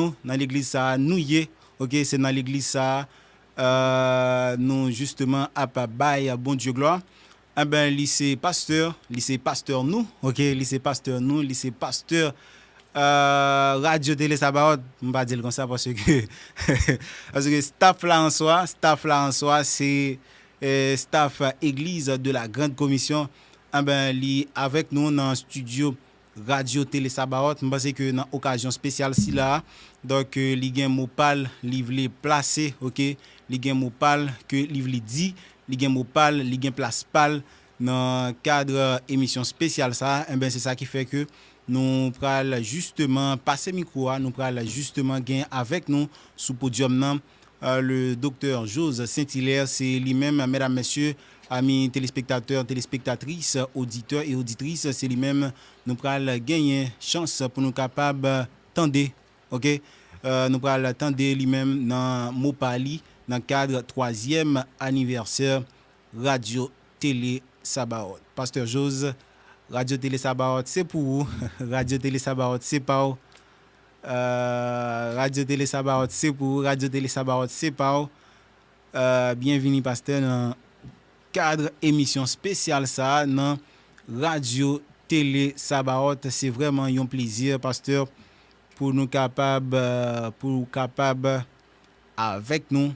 dans l'église ça nous OK, c'est dans l'église ça nous justement à pas bail bon Dieu gloire. Eh ben lycée pasteur nous, OK, lycée pasteur Radio Télé Sabaoth, on va dire comme ça parce que parce que staff là en soi c'est staff église de la grande commission. Eh ben li avec nous dans studio Radio Télé Sabaoth, je pense que dans occasion spéciale si là donc li gen mot parle li vle placer, OK, li gen mot parle que li vle dit, li gen mot parle, li gen place parle dans cadre émission spéciale ça. Eh ben c'est ça qui fait que nous pral justement passer micro, nous pral justement gain avec nous sous podium nan le docteur Jose Saint-Hilaire, c'est lui-même, mesdames, messieurs, amis téléspectateurs, téléspectatrices, auditeurs et auditrices, c'est lui-même nous pral gagner chance pour nous capable tendre, OK, nous pral tendre lui-même dans Mopali dans cadre 3e anniversaire Radio Télé Sabaoth. Pasteur Jose, Radio Télé Sabaoth, c'est pour vous. Radio Télé Sabaoth, c'est pas vous. Radio Télé Sabaoth, c'est pour vous. Radio Télé Sabaoth, c'est pas vous. Bienvenue, pasteur, dans cadre émission spéciale ça, dans Radio Télé Sabaoth. C'est vraiment un plaisir, pasteur, pour nous capable avec nous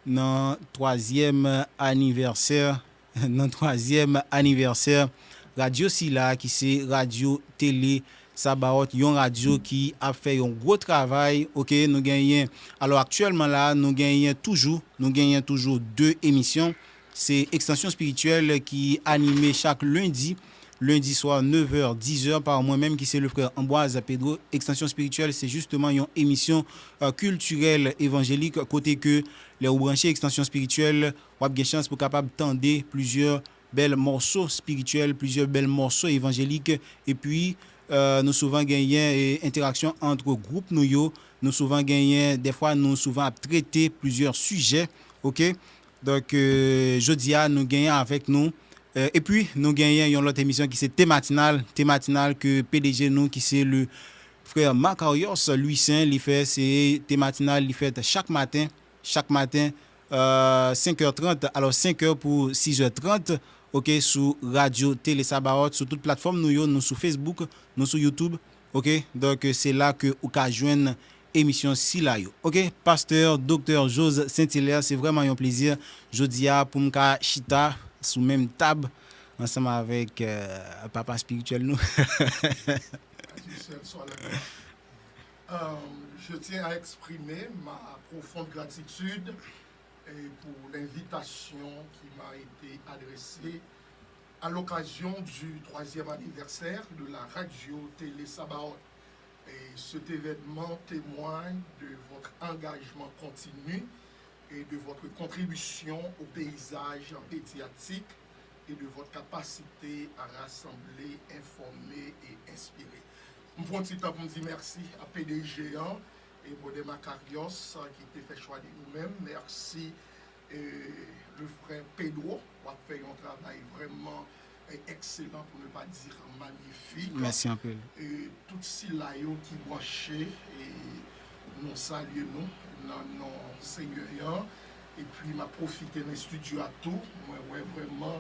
dans 3e anniversaire. Dans 3e anniversaire radio Sila qui c'est Radio Télé Sabaoth, une radio qui a fait un gros travail. OK, nous gagnons alors actuellement là nous gagnons toujours 2 émissions. C'est Extension spirituelle qui animée chaque lundi soir 9h 10h par moi-même qui c'est le frère Ambroise Pedro. Extension spirituelle, c'est justement une émission culturelle évangélique côté que les branchés Extension spirituelle ou avez chance pour capable tendre plusieurs belles morceaux spirituels, plusieurs belles morceaux évangéliques et puis nous souvent gagnons interaction entre groupes nous souvent gagnons des fois nous souvent traiter plusieurs sujets. OK, donc jeudi nous gagnons avec nous et puis nous gagnons une autre émission qui c'est thématinale que PDG nous qui c'est le frère Macarios Louis Saint li fait, c'est thématinale li fait chaque matin 5h30 alors 5h pour 6h30. OK, sur Radio Télé Sabaoth, sur toute plateforme nous sur Facebook, nous sur YouTube. OK, donc c'est là que vous pouvez joindre émission si là yo. OK, pasteur docteur Jose Saint-Hilaire, c'est vraiment un plaisir jodi a pour m'ka chita sous même table ensemble avec papa spirituel nous. Je tiens à exprimer ma profonde gratitude pour l'invitation qui m'a été adressée à l'occasion du 3e anniversaire de la Radio Télé Sabaoth. Et cet événement témoigne de votre engagement continu et de votre contribution au paysage médiatique et de votre capacité à rassembler, informer et inspirer. Je prends un petit temps pour me dire merci à PDG et Bodé Macarios qui t'a fait choix de nous-mêmes. Merci le frère Pedro qui a fait un travail vraiment excellent pour ne pas dire magnifique. Merci un peu. Et tout Silayo qui branché et nous saluons dans nos Seigneur. Et puis m'a profité de studio à tout. Moi vraiment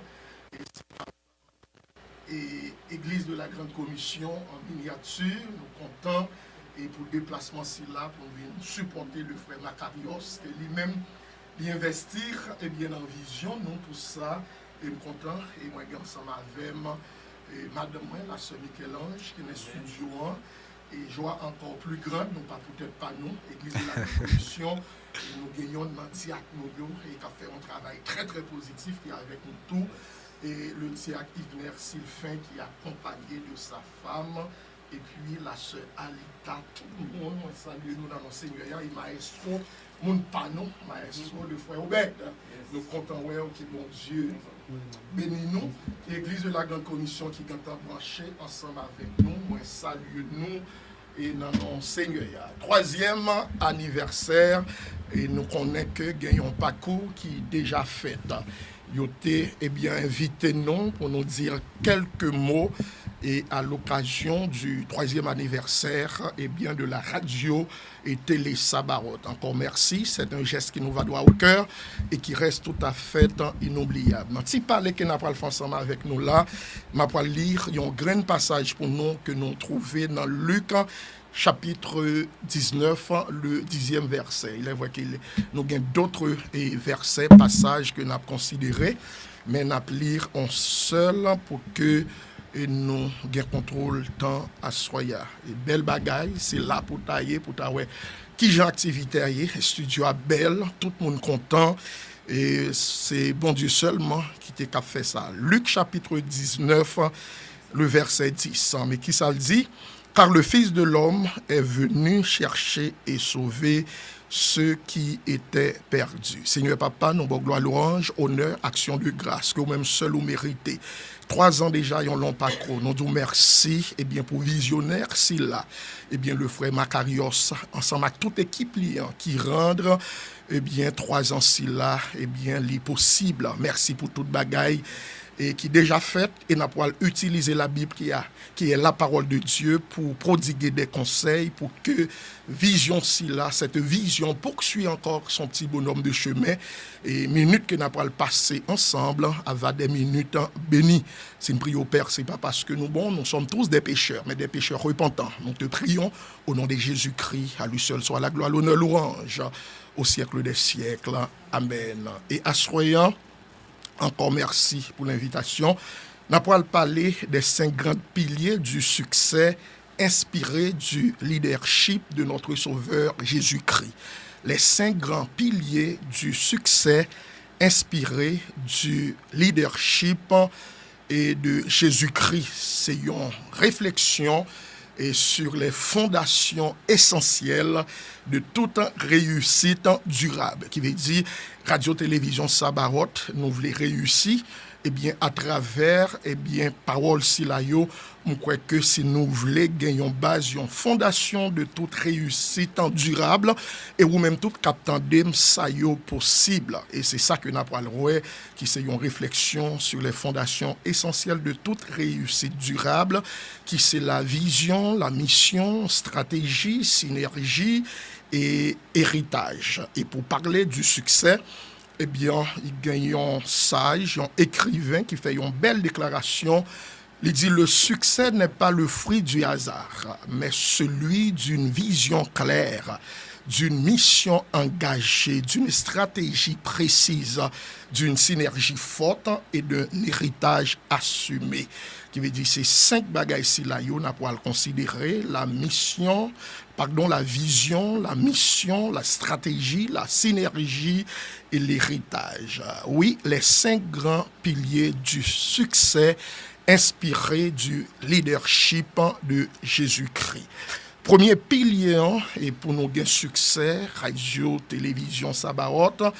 et Église de la Grande Commission en miniature, nous comptons et pour le déplacement si là pour venir supporter le frère Macarios et lui-même d'investir et bien en vision, nous tout ça et me content et moi ensemble avec madame la sœur Michel-Ange qui est studio et joie encore plus grande, non pas peut-être pas nous, Église de la Grande Commission, nous gagnons Mantiac nous et qui a fait un travail très très positif qui est avec nous tous. Et le diacre Yvner Sylvain qui est accompagné de sa femme, et puis la sœur Alita, tout le monde, salut nous dans nos seigneurs, et maestro, mon panon, maestro, le frère Aubert. Nous comptons, ouais, ok, mon Dieu, bénis-nous. L'église de la Grande Commission qui est branchée ensemble avec nous, moi, salut nous, et dans nos seigneurs. 3e anniversaire, et nous connaissons que gagnons un parcours qui est déjà fait. Yoté, eh bien, invité nous pour nous dire quelques mots et à l'occasion du 3e anniversaire de la radio et télé Sabarot. Encore merci, c'est un geste qui nous va droit au cœur et qui reste tout à fait inoubliable. Si parler que nous allons faire ensemble avec nous là, je vais lire un grand passage pour nous que nous trouvons dans Luc chapitre 19, le 10e verset. Il est vrai qu'il nous avons d'autres versets, passages que nous avons considérés, mais nous allons lire un seul pour que nous avons contrôle temps à soya. Et belle bagaille, c'est là pour tailler, pour tailler. Qui j'ai activité, studio à belle, tout le monde content. Et c'est bon Dieu seulement qui t'a fait ça. Luc chapitre 19, le verset 10. Mais qui ça le dit? Car le Fils de l'homme est venu chercher et sauver ceux qui étaient perdus. Seigneur Papa, nous gloire, louange, honneur, action de grâce, que vous-même seul vous méritez. 3 ans déjà, ils l'ont pas trop. Nous disons merci pour visionnaire, si là, le frère Macarios, ensemble avec toute équipe qui rendent 3 ans si là, les possible. Merci pour toute bagaille et qui déjà fait et n'a pas utiliser la Bible qui est la parole de Dieu pour prodiguer des conseils pour que vision si là, cette vision poursuit encore son petit bonhomme de chemin et minutes que n'a pas passer ensemble avec des minutes bénies. C'est une prière au Père, c'est pas parce que nous sommes tous des pécheurs, mais des pécheurs repentants. Nous te prions au nom de Jésus-Christ, à lui seul soit la gloire, l'honneur, l'orange au siècle des siècles. Amen. Et assoyant, encore merci pour l'invitation. Nous allons parler des 5 grands piliers du succès inspirés du leadership de notre Sauveur Jésus-Christ. Les 5 grands piliers du succès inspirés du leadership et de Jésus-Christ. C'est une réflexion et sur les fondations essentielles de toute réussite durable, qui veut dire radio-télévision Sabarot, nous voulons réussir, à travers, parole si la yo, je crois que si nous voulons gagner une base, une fondation de toute réussite durable, et ou même tout captandem ça yo possible. Et c'est ça que nous avons qui c'est une réflexion sur les fondations essentielles de toute réussite durable, qui c'est la vision, la mission, stratégie, synergie et héritage. Et pour parler du succès, il y a un sage, un écrivain qui fait une belle déclaration. Il dit: le succès n'est pas le fruit du hasard, mais celui d'une vision claire, d'une mission engagée, d'une stratégie précise, d'une synergie forte et d'un héritage assumé. Qui veut dire ces 5 bagages si là, on a pour le considérer: la mission, la vision, la mission, la stratégie, la synergie et l'héritage. Oui, les 5 grands piliers du succès inspirés du leadership de Jésus-Christ. Premier pilier, et pour nous gagner succès, radio, télévision, Sabarot,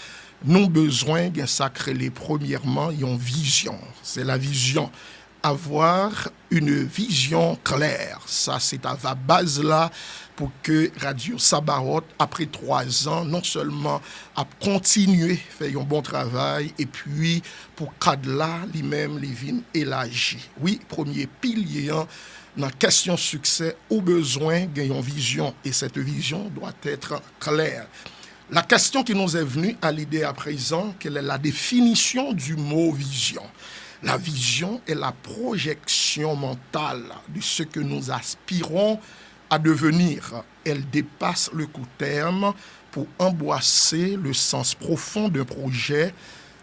nous besoin de sacrer premièrement une vision. C'est la vision. Avoir une vision claire. Ça, c'est à la base là pour que Radio Sabarot, après 3 ans, non seulement a continué à faire un bon travail, et puis pour cadre là, lui-même, les vignes élargi. Oui, premier pilier, dans la question succès, au besoin d'une vision, et cette vision doit être claire. La question qui nous est venue à l'idée à présent, quelle est la définition du mot vision? La vision est la projection mentale de ce que nous aspirons à devenir. Elle dépasse le court terme pour embrasser le sens profond d'un projet,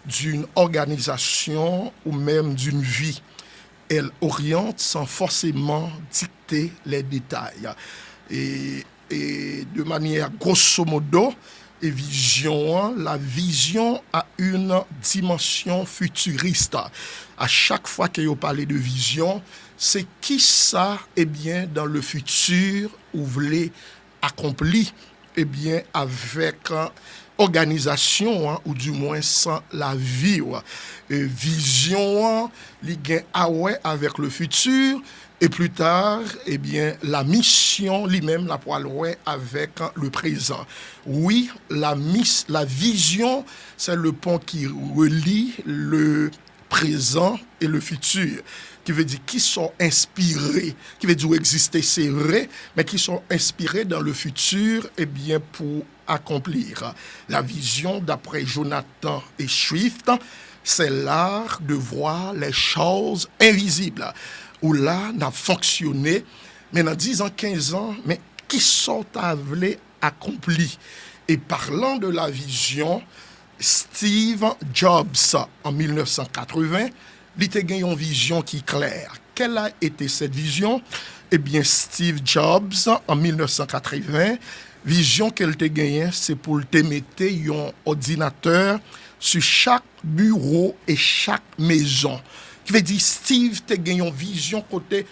d'une organisation ou même d'une vie. Elle oriente sans forcément dicter les détails. Et de manière grosso modo, la vision a une dimension futuriste. À chaque fois que vous parlez de vision, c'est qui ça, dans le futur, vous voulez accomplir, avec organisation, ou du moins sans la vie. Vision, avec le futur, et plus tard, la mission lui-même la poil avec le présent. Oui, la vision, c'est le pont qui relie le présent et le futur, qui veut dire qui sont inspirés, qui veut dire exister, c'est vrai, mais qui sont inspirés dans le futur, eh bien, pour accomplir. La vision, d'après Jonathan et Swift, c'est l'art de voir les choses invisibles, où là, n'a fonctionné, mais dans 10 ans, 15 ans, mais qui sont appelés accomplis. Et parlant de la vision, Steve Jobs, en 1980, il a gagné une vision qui est claire. Quelle a été cette vision? Eh bien, Steve Jobs, en 1980, vision qu'elle a gagnée, c'est pour te mettre un ordinateur sur chaque bureau et chaque maison. Qui veut dire, Steve a gagné une vision côté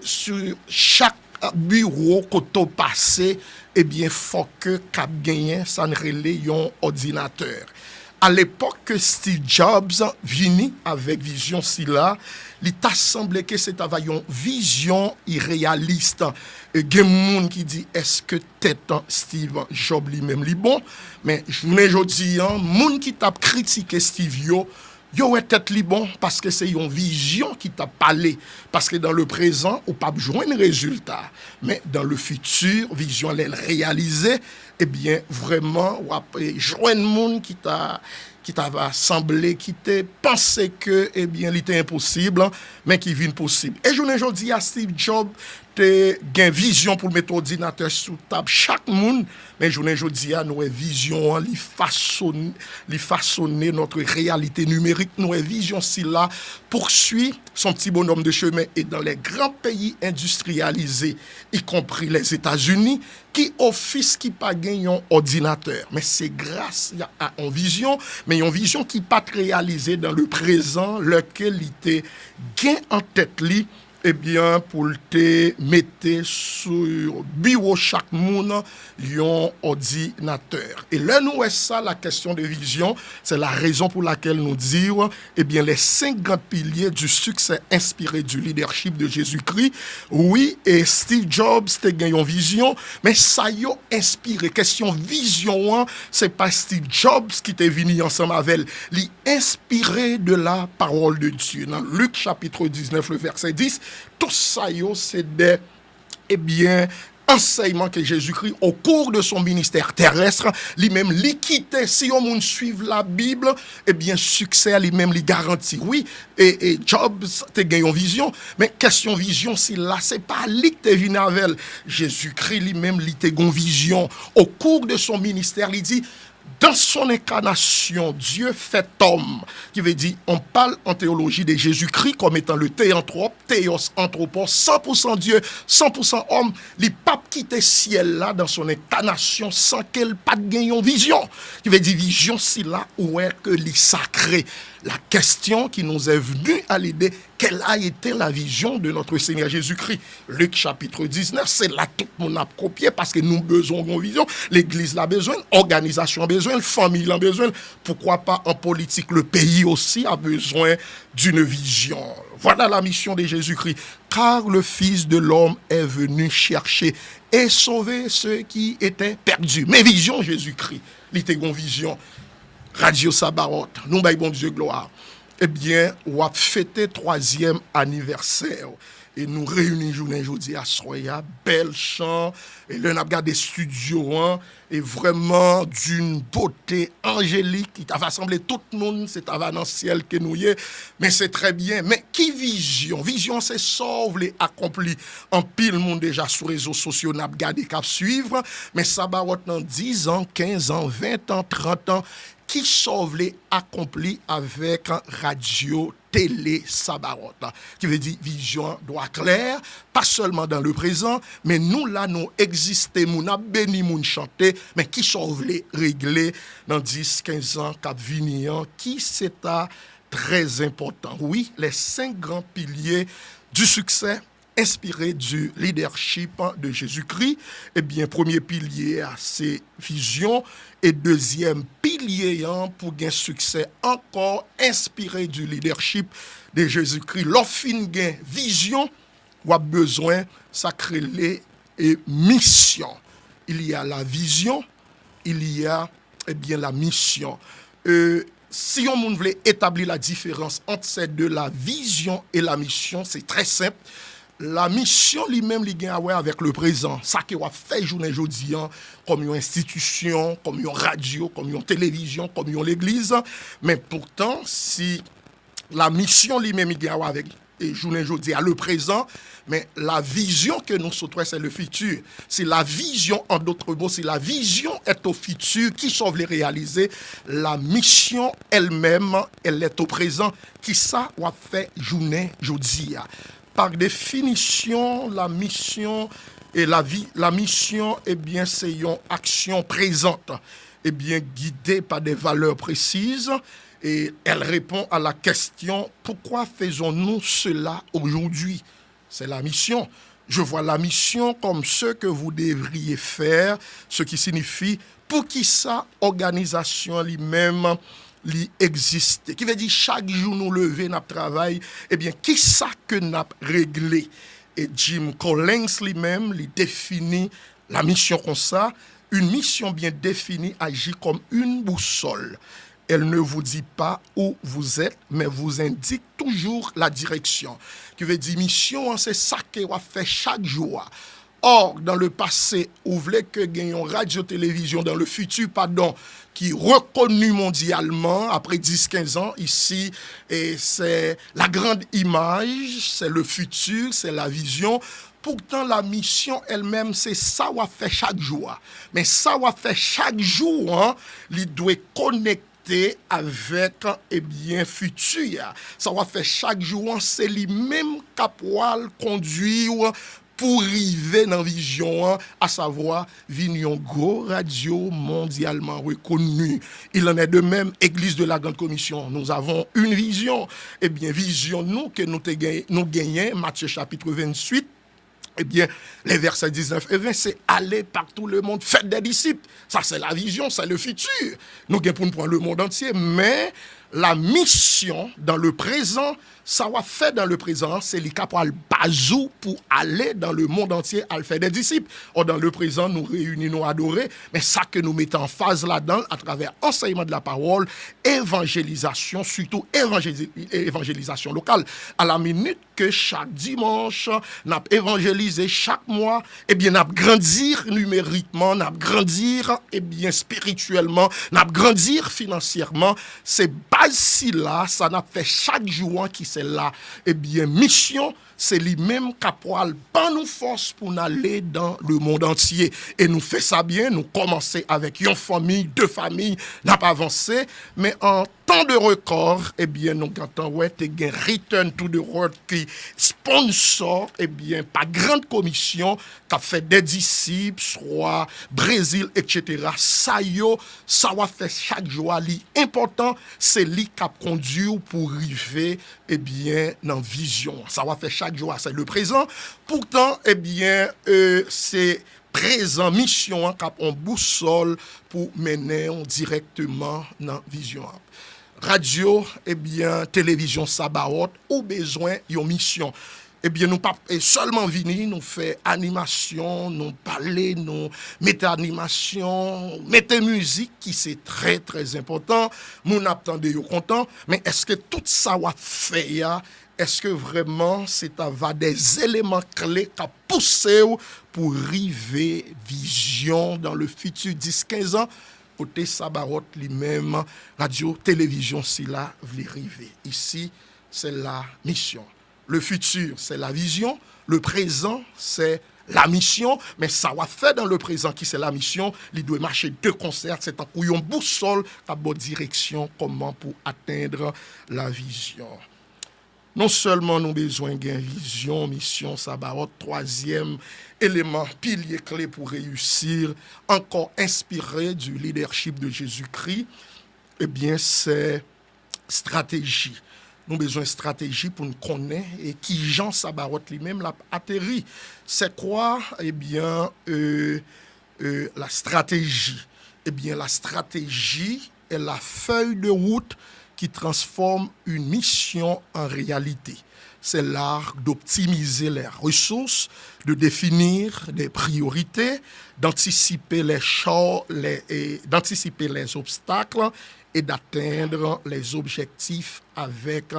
sur chaque bureau côté passé, eh bien, faut que cap gagné ça ne relais un ordinateur. À l'époque que Steve Jobs vini avec vision si là, il t'a semblé que c'était une vision irréaliste. Et il y a des gens qui disent est-ce que tête Steve Jobs lui-même li bon, mais je vous dis hein, gens qui t'a critiqué Steve yo est tête li bon parce que c'est une vision qui t'a parlé, parce que dans le présent on pas joindre un résultat, mais dans le futur vision elle réalisée, eh bien vraiment ou après joindre monde qui t'a semblé, qui t'a pensé que eh bien il était impossible, mais qui vient possible. Et je dis à Steve Jobs te gen vision pour mettre ordinateur sous table chaque monde, mais je dis à nous vision li façonner notre réalité numérique, nous vision si là poursuit son petit bonhomme de chemin et dans les grands pays industrialisés, y compris les États-Unis, qui office qui pas gagne un ordinateur, mais c'est grâce à une vision, mais une vision qui pas réalisée dans le présent, lequel il était gain en tête li. Eh bien, pour te mettre sur bureau chaque monde un ordinateur. Et là, nous, est ça la question de vision. C'est la raison pour laquelle nous disons, eh bien, les 5 grands piliers du succès inspiré du leadership de Jésus-Christ. Oui, et Steve Jobs, te gagné une vision, mais ça y a inspiré. Question vision, c'est pas Steve Jobs qui t'est venu ensemble avec elle. Inspiré de la parole de Dieu. Dans Luc chapitre 19, le verset 10, tout ça, c'est des, eh bien, enseignements que Jésus-Christ, au cours de son ministère terrestre, lui-même, quittait. Si on monde suive la Bible, eh bien, succès, lui-même, lui garantit. Oui, et Jobs, te gagné une vision, mais question vision, si là, c'est pas lui qui te venu avec elle. Jésus-Christ, lui-même, lui te gagné une vision. Au cours de son ministère, il dit, dans son incarnation, Dieu fait homme, qui veut dire, on parle en théologie de Jésus-Christ comme étant le théanthrope, théos anthropos, 100% Dieu, 100% homme, les papes quittent ciel là dans son incarnation sans qu'elle pas de gagne vision, qui veut dire vision si là où est que les sacrés. La question qui nous est venue à l'idée, quelle a été la vision de notre Seigneur Jésus-Christ? Luc chapitre 19, c'est là tout le monde a copié parce que nous besoin d'une vision. L'Église l'a besoin, l'organisation a besoin, la famille a besoin. Pourquoi pas en politique, le pays aussi a besoin d'une vision. Voilà la mission de Jésus-Christ. Car le Fils de l'homme est venu chercher et sauver ceux qui étaient perdus. Mais vision Jésus-Christ, l'ité vision. Radio Sabaroth, nous baillons bon Dieu gloire. Eh bien, on a fêté 3e anniversaire. Et nous réunissons journée aujourd'hui à Soya, bel chant. Et là, on a regardé studio, hein, et vraiment d'une beauté angélique qui t'a rassemblé tout le monde, c'est dans le ciel que nous y est. Mais c'est très bien. Mais qui vision? Vision, c'est sauve les accompli. En pile monde déjà sur les réseaux sociaux, n'a regardé qu'à suivre. Mais ça va dans 10 ans, 15 ans, 20 ans, 30 ans. Qui sauve les accomplis avec radio, télé, Sabaroth. Qui veut dire vision doit claire, pas seulement dans le présent, mais nous là, nous existons, nous avons béni, nous chanter, mais qui sauve les régler dans 10, 15 ans, cap venir, qui c'est très important. Oui, les 5 grands piliers du succès inspiré du leadership de Jésus-Christ. Eh bien, premier pilier, c'est vision. Et deuxième pilier, pour un succès encore inspiré du leadership de Jésus-Christ. L'offre gain vision, ou a besoin sacré et mission. Il y a la vision, il y a eh bien la mission. si on voulait établir la différence entre ces deux, la vision et la mission, c'est très simple. La mission lui-même, il gagne à voir avec le présent. Ça qui va faire journée aujourd'hui, comme une institution, comme une radio, comme une télévision, comme une l'église. Mais pourtant, si la mission lui-même, il gagne à voir avec et journée aujourd'hui à le présent, mais la vision que nous souhaitons, c'est le futur. C'est la vision, en d'autres mots, si la vision est au futur, qui sauve les réaliser, la mission elle-même, elle est au présent, qui ça va faire journée aujourd'hui. Par définition, la mission et la mission, eh bien, c'est une action présente, eh bien, guidée par des valeurs précises. Et elle répond à la question, pourquoi faisons-nous cela aujourd'hui? C'est la mission. Je vois la mission comme ce que vous devriez faire, ce qui signifie pour qui ça, organisation lui-même, li existe. Qui veut dire chaque jour nous lever, nous travail, eh bien, qui ça que nous réglé? Et Jim Collins lui-même, lui définit la mission comme ça. Une mission bien définie agit comme une boussole. Elle ne vous dit pas où vous êtes, mais vous indique toujours la direction. Qui veut dire mission, c'est ça qu'on va faire chaque jour. Or, dans le passé, vous voulez que gagnions radio-télévision dans le futur, pardon, qui est reconnu mondialement après 10-15 ans ici, et c'est la grande image, c'est le futur, c'est la vision. Pourtant, la mission elle-même, c'est ça qu'on fait chaque jour. Mais ça qu'on fait chaque jour, il doit connecter avec eh bien futur. Ça va faire chaque jour, c'est lui-même capable conduire pour arriver dans la vision, à savoir une gros radio mondialement reconnue. Il en est de même, Église de la Grande Commission. Nous avons une vision. Eh bien, vision nous que nous gagnons, Matthieu chapitre 28, eh bien, les versets 19 et 20, c'est aller par tout le monde, faites des disciples. Ça, c'est la vision, c'est le futur. Nous gagnons pour nous prendre le monde entier, mais la mission dans le présent, ça va faire dans le présent, c'est les capables bazou pour aller dans le monde entier à faire des disciples. Or, dans le présent, nous réunissons, nous adorer, mais ça que nous mettons en phase là-dedans, à travers enseignement de la parole, évangélisation, surtout évangélisation locale. À la minute que chaque dimanche, nous évangélisé chaque mois, eh bien, nous grandir numériquement, nous grandir, eh bien, spirituellement, nous grandir financièrement. C'est base là, ça n'a fait chaque jour qui c'est là. Eh bien, mission, c'est lui-même capable pas nous force pour aller dans le monde entier. Et nous fait ça bien, nous commencer avec une famille, deux familles, n'a pas avancé, mais en temps de record, eh bien, nous gâtons, ouais, t'es gain Return to the World qui sponsor, eh bien, pas grande commission, qui a fait des disciples, soit Brésil, etc. Ça va faire chaque jour, l'important, c'est lui qui a conduit pour arriver, eh bien, dans vision. Ça va faire chaque jour, c'est le présent. Pourtant, eh bien, c'est présent, mission, cap on boussole pour mener directement dans vision. Radio, eh bien, télévision Sabaoth, ou besoin d'une mission. Eh bien, nous pas seulement venir, nous faire animation, nous parler, nous mettre animation, mettre musique, qui c'est très, très important. Nous n'attendons pas content, mais est-ce que tout ça va faire? Est-ce que vraiment c'est avoir des éléments clés qui poussé pour arriver vision dans le futur 10-15 ans? Côté Sabaoth lui-même, radio, télévision, si là, vous arriver. Ici, c'est la mission. Le futur, c'est la vision. Le présent, c'est la mission. Mais ça va faire dans le présent, qui c'est la mission. Il doit marcher de concert. C'est un couillon boussole à bonne direction. Comment pour atteindre la vision. Non seulement nous avons besoin d'une vision, mission, Sabaoth, troisième élément, pilier clé pour réussir, encore inspiré du leadership de Jésus-Christ, eh bien, c'est stratégie. Nous avons besoin de stratégie pour nous connaître et qui Jean Sabaoth lui-même l'a atterri. C'est quoi? Eh bien, la stratégie. Eh bien, la stratégie est la feuille de route qui transforme une mission en réalité. c'est l'art d'optimiser les ressources, de définir des priorités, d'anticiper d'anticiper les obstacles et d'atteindre les objectifs avec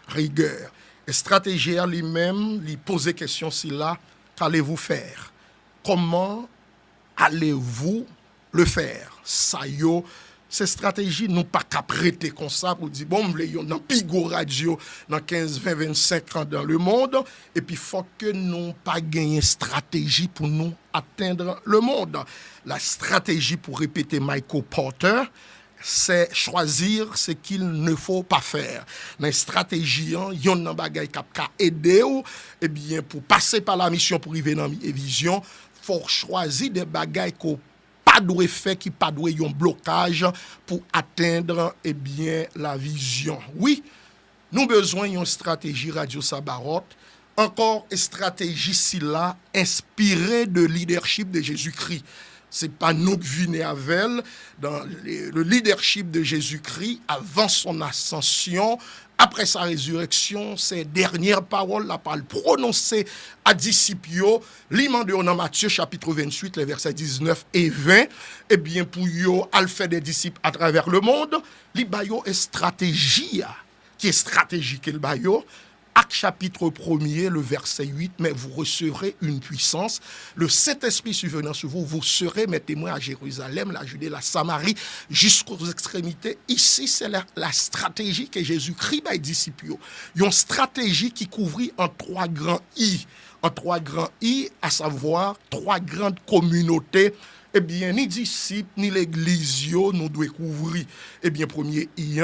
rigueur. Et stratégie lui-même, lui poser question si là, qu'allez-vous faire? Comment allez-vous le faire? Ça yo, ces stratégies nous pas qu'à prêter comme ça pour dire bon, nous dans Pigo Radio dans 15, 20, 25 ans dans le monde et puis faut que nous pas gagner stratégie pour nous atteindre le monde. La stratégie, pour répéter Michael Porter, c'est choisir ce qu'il ne faut pas faire. Dans la stratégie, il y a un bagage qui a aidé et bien pour passer par la mission pour arriver dans la vision, faut choisir des bagages qu'on pas doit faire qui pas doit un blocage pour atteindre la vision. Oui, nous besoin d'une stratégie Radio Sabarot, encore une stratégie si là inspirée de leadership de Jésus-Christ. C'est pas nous qui venons avec dans le leadership de Jésus-Christ avant son ascension, après sa résurrection, ses dernières paroles, la parole prononcée à disciples, l'imande dans Matthieu chapitre 28, les versets 19 et 20, eh bien pour yo al faire des disciples à travers le monde, li bayo est stratégie, qui est stratégique le bayo. Acte chapitre 1er, le verset 8, mais vous recevrez une puissance. Le Saint-Esprit survenant sur vous, vous serez mes témoins à Jérusalem, la Judée, la Samarie, jusqu'aux extrémités. Ici, c'est la stratégie que Jésus-Christ a disciples. Une stratégie qui couvrit en 3 grands I. En 3 grands I, à savoir 3 grandes communautés. Eh bien, ni disciples, ni l'église, nous devons couvrir. Eh bien, premier I,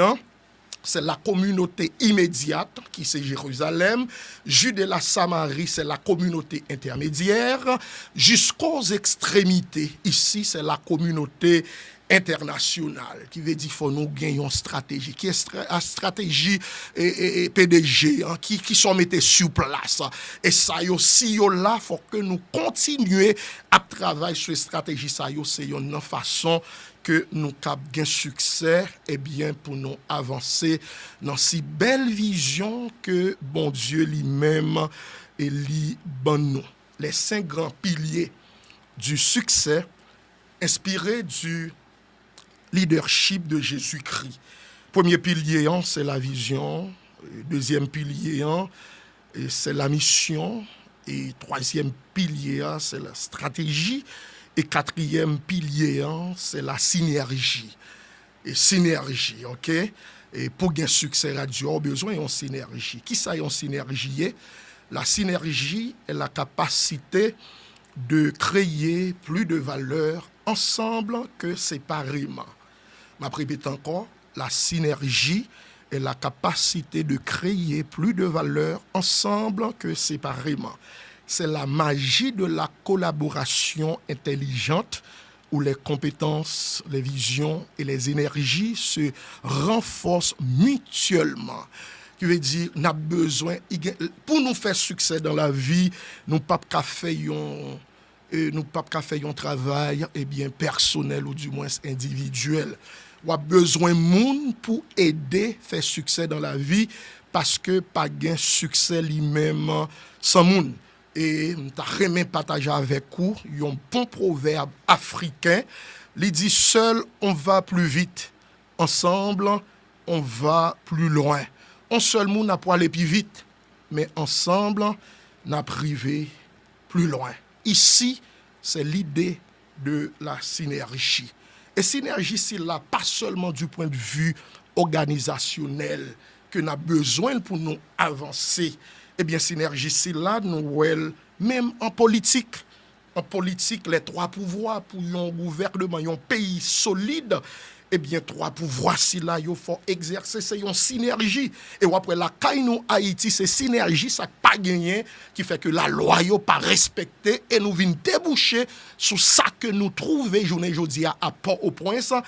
c'est la communauté immédiate, qui c'est Jérusalem. Judée, la Samarie, c'est la communauté intermédiaire. Jusqu'aux extrémités, ici, c'est la communauté internationale, qui veut dire qu'il faut nous gagner une stratégie, qui est la stratégie et PDG, qui sont mis sur place. Et ça aussi, là, il faut que nous continuions à travailler sur la stratégie. Ça c'est une façon que nous avons succès et bien pour nous avancer dans si belle vision que bon Dieu lui-même et lui bon nous. Les 5 grands piliers du succès inspirés du leadership de Jésus-Christ. Premier pilier, c'est la vision. Deuxième pilier, c'est la mission. Et troisième pilier, c'est la stratégie. Et 4e pilier, c'est la synergie. Et synergie, ok? Et pour gagner succès radio, on a besoin d'une synergie. Qui ça, une synergie? La synergie est la capacité de créer plus de valeur ensemble que séparément. Je répète encore, la synergie est la capacité de créer plus de valeur ensemble que séparément. C'est la magie de la collaboration intelligente où les compétences, les visions et les énergies se renforcent mutuellement. Qui veut dire, nous avons besoin, pour nous faire succès dans la vie, nous ne pouvons pas faire un travail personnel ou du moins individuel. Nous avons besoin de monde pour aider à faire succès dans la vie parce que pas de succès lui-même sans monde. Et je vais partager avec vous un bon proverbe africain. Il dit, seul on va plus vite, ensemble on va plus loin. Un seul monde n'a pas aller plus vite, mais ensemble n'a privé plus loin. Ici, c'est l'idée de la synergie. Et synergie, c'est là pas seulement du point de vue organisationnel que nous avons besoin pour nous avancer. Eh bien, synergie, c'est là, nous, même en politique. En politique, les 3 pouvoirs pour un gouvernement, un pays solide, eh bien, 3 pouvoirs, si là, il faut exercer, c'est une synergie. Et après, la Kaino Haïti, c'est synergie, ça n'a pas gagné, qui fait que la loi n'est pas respectée, et nous venons déboucher sur ça que nous trouvons, journée aujourd'hui, à Port-au-Prince, à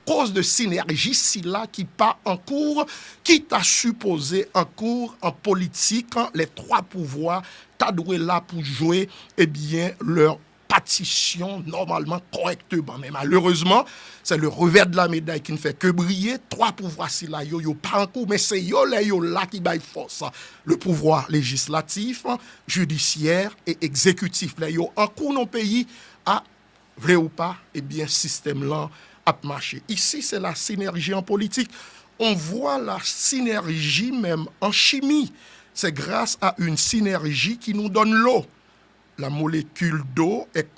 cause de synergie, si là, qui part en cours, qui t'a supposé en cours, en politique, les 3 pouvoirs, t'as doué là pour jouer, eh bien, leur partition normalement, correctement. Mais malheureusement, c'est le revers de la médaille qui ne fait que briller. 3 pouvoirs si là, yo pas en coup, mais c'est yo là qui baille force. Le pouvoir législatif, judiciaire et exécutif. Là, yo en coup, nos pays a, vrai ou pas, eh bien, système là a marché. Ici, c'est la synergie en politique. On voit la synergie même en chimie. C'est grâce à une synergie qui nous donne l'eau. La molécule d'eau est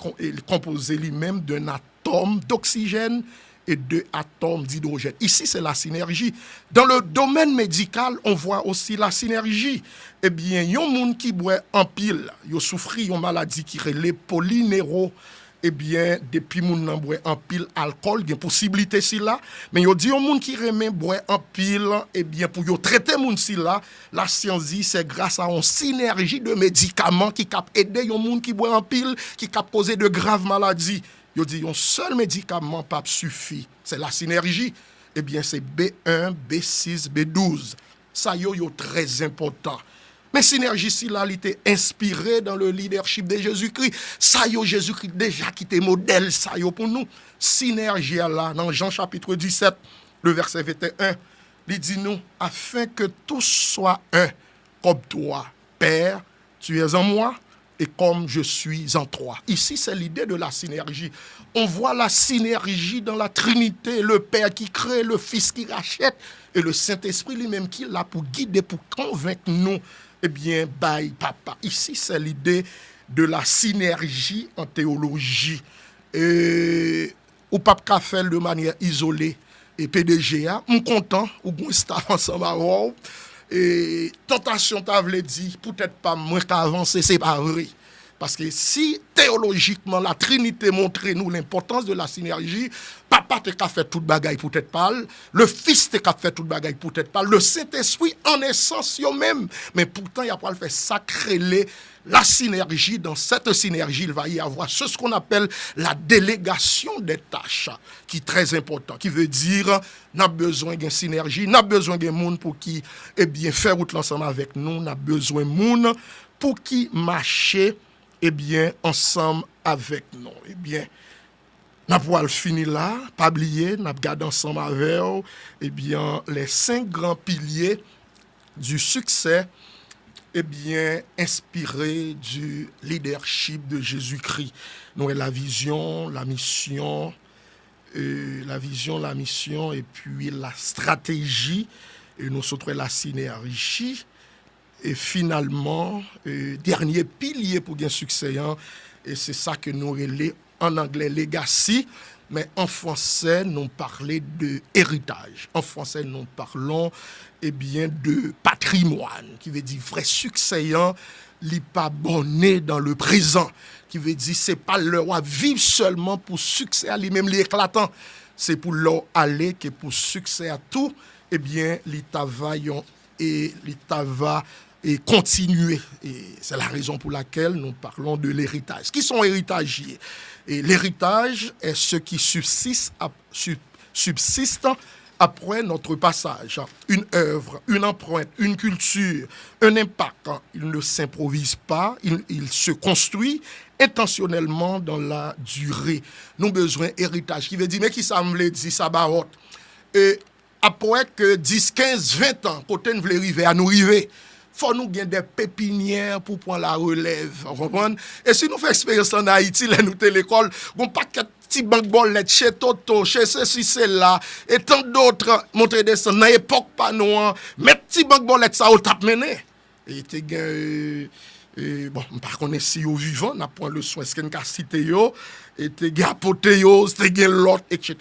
composée lui-même d'un atome d'oxygène et 2 atomes d'hydrogène. Ici, c'est la synergie. Dans le domaine médical, on voit aussi la synergie. Eh bien, il y a des gens qui boivent en pile, ils souffrent d'une maladie qui est les polynéro. Eh bien, depuis moun nan boit en pile alcool, il y a possibilité si là, mais yo dit yon moun qui remet boit en pile, eh bien, pour yo traiter moun si là, la science dit c'est grâce à une synergie de médicaments qui cap aider yon moun qui boit en pile, qui cap causer de graves maladies. Yo dit yon seul médicament pas suffit, c'est la synergie. Eh bien, c'est B1, B6, B12. Ça yo très important. Mais synergie si là, il était inspiré dans le leadership de Jésus-Christ. Ça yo Jésus-Christ déjà qui était modèle ça yo pour nous. Synergie là dans Jean chapitre 17, le verset 21, il dit nous afin que tous soient un comme toi, Père, tu es en moi et comme je suis en toi. Ici, c'est l'idée de la synergie. On voit la synergie dans la Trinité, le Père qui crée, le Fils qui rachète et le Saint-Esprit lui-même qui est là pour guider, pour convaincre nous. Eh bien, bye papa. Ici, c'est l'idée de la synergie en théologie. Et ou pas qu'à faire de manière isolée. Et PDGA, on content, ou bon staff ensemble avant. Et tentation t'avait dit, peut-être pas moins qu'avancer, c'est pas vrai. Parce que si théologiquement la Trinité montrait nous l'importance de la synergie, papa te qu'a fait toute bagaille pour être parle, le Fils te qu'a fait toute bagaille pour être parle, le Saint-Esprit en essence yo même, mais pourtant il a pas le fait sacrer la synergie. Dans cette synergie, il va y avoir ce qu'on appelle la délégation des tâches, qui est très important, qui veut dire n'a besoin d'une synergie, n'a besoin d'un monde pour qui eh bien faire route ensemble avec nous, n'a besoin monde pour qui marcher eh bien, ensemble avec nous. Eh bien, nous pouvons finir là, pas oublier, nous regardons ensemble avec vous, eh bien, les 5 grands piliers du succès, eh bien, inspirés du leadership de Jésus-Christ. Nous, la vision, la mission, la mission, et puis la stratégie, et nous sommes la synergie. Et finalement, dernier pilier pour un succès, et c'est ça que nous relais en anglais legacy, mais en français, nous parlons de héritage. En français, nous parlons eh bien, de patrimoine, qui veut dire vrai succès, n'est pas bonné dans le présent, qui veut dire c'est pas leur à vivre seulement pour succès à lui-même l'éclatant, c'est pour leur aller que pour succès à tout, eh bien, l'État va et l'État va et continuer. Et c'est la raison pour laquelle nous parlons de l'héritage. Qui sont héritagiers? Et l'héritage est ce qui subsiste après notre passage. Une œuvre, une empreinte, une culture, un impact. Il ne s'improvise pas, il se construit intentionnellement dans la durée. Nous avons besoin d'héritage. Qui veut dire, mais qui ça me dit, ça barotte. Et après que 10, 15, 20 ans, côté nous voulons arriver à nous arriver, faut nous gagner des pépinières pour prendre la relève. Et si nous faisons expérience en Haïti, là, nous sommes l'école, bon paquet petit banque bolette chez Toto, chez ceci, c'est-là, et tant d'autres, montrer des sons, dans l'époque pas nous, mais petit banque bolette, ça, on tape mené. Et tu bon, par contre, si vous vivant, n'a point le soin, est-ce qu'il y a une cité, et tu as apothéose, tu as l'autre, etc.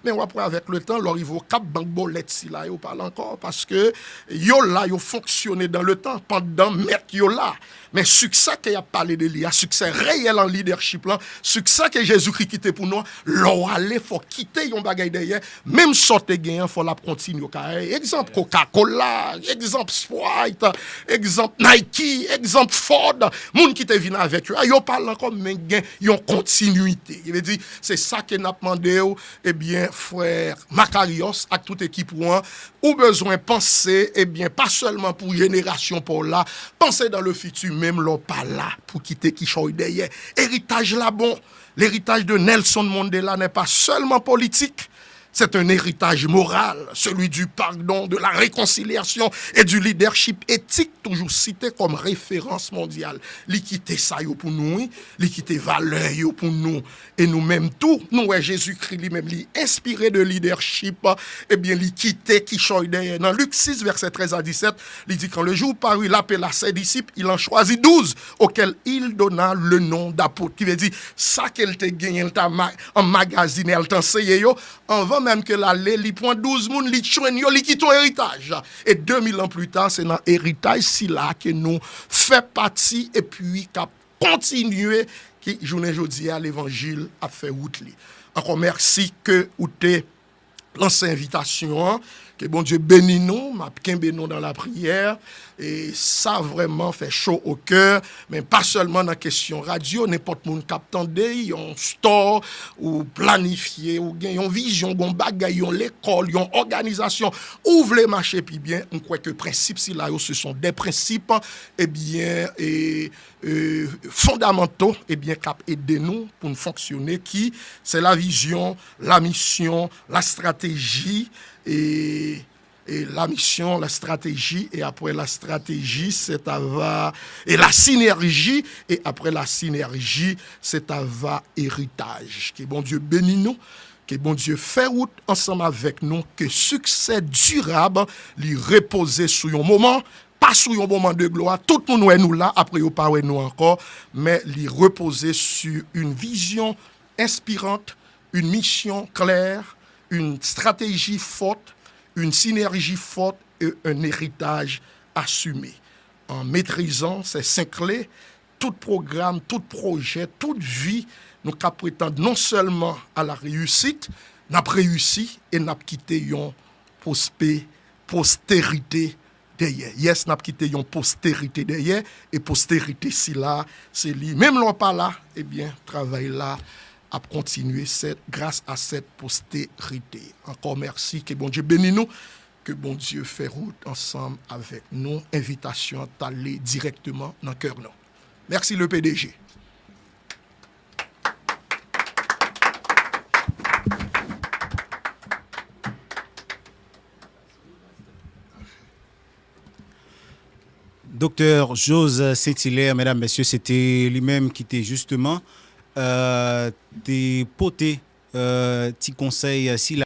Mais après, avec le temps, leur il faut cap banque bolette si là, ils parlent encore, parce que yo là, yo fonctionné dans le temps, pendant mettre yo là. Mais succès qu'il a parlé de lui, succès réel en leadership là, succès que Jésus-Christ quitté pour nous, leur aller, faut quitter yon bagay derrière, même sorte gagnant, faut la continuer. Exemple Coca-Cola, exemple Sprite, exemple Nike, exemple Ford, moun qui te vinn avec eux, yo parle comme mais gen yon continuité. Il veut dire c'est ça que n'a demandé eh bien frère Macarios avec toute équipe ou besoin penser eh bien pas seulement pour génération pour là, penser dans le futur même l'on pas là pour quitter qui choy derrière. Héritage là bon, l'héritage de Nelson Mandela n'est pas seulement politique. C'est un héritage moral, celui du pardon, de la réconciliation et du leadership éthique, toujours cité comme référence mondiale. L'équité ça yo pour nous, l'équité valeur yo pour nous et nous-mêmes tout. Nous Jésus-Christ lui-même lui inspiré de leadership, eh bien l'équité qui choy derrière. Dans Luc 6 verset 13 à 17, il dit quand le jour parut, il appela ses disciples, il en choisit 12 auxquels il donna le nom d'apôtres. Qui veut dire ça qu'elle te gagné, elle t'a emmagasiné, elle t'a enseigné yo avant même que l'aller, li point 12 moun, li chwen yo, li quitte héritage. Et 2000 ans plus tard, c'est dans héritage si là que nous fait partie et puis qu'a continuer qui journée jodi à l'évangile a fait route li. Encore merci que ou te lancé invitation, que bon Dieu bénisse nous, m'a kembe nous dans la prière et ça vraiment fait chaud au cœur, mais pas seulement dans question radio, n'importe monde captande, yon store ou planifié ou gen yon vision, gon bagay, yon l'école, yon organisation, ouvre les marchés puis bien, on croit que principes si là ce sont des principes eh bien fondamentaux et bien cap aider nous pour nous fonctionner qui c'est la vision, la mission, la stratégie et la mission, la stratégie, et après la stratégie, c'est avoir, et la synergie, et après la synergie, c'est avoir héritage. Que bon Dieu bénisse nous, que bon Dieu fait route ensemble avec nous, que succès durable lui reposer sur un moment, pas sur un moment de gloire, tout le monde est nous là, après vous parlez nous encore, mais lui reposer sur une vision inspirante, une mission claire, une stratégie forte, une synergie forte et un héritage assumé. En maîtrisant ces 5 clés, tout programme, tout projet, toute vie, nous qu'à prétendre non seulement à la réussite, n'a réussi et n'a quitté une postérité derrière. Yes, n'a quitté une postérité derrière et postérité si là, c'est lui. Même l'on pas là, eh bien, travail là à continuer grâce à cette postérité. Encore merci, que bon Dieu bénisse nous, que bon Dieu fait route ensemble avec nous. Invitation à aller directement dans le cœur. Merci le PDG. Docteur Jose Saint-Hilaire, mesdames, messieurs, c'était lui-même qui était justement des potés, petit conseil si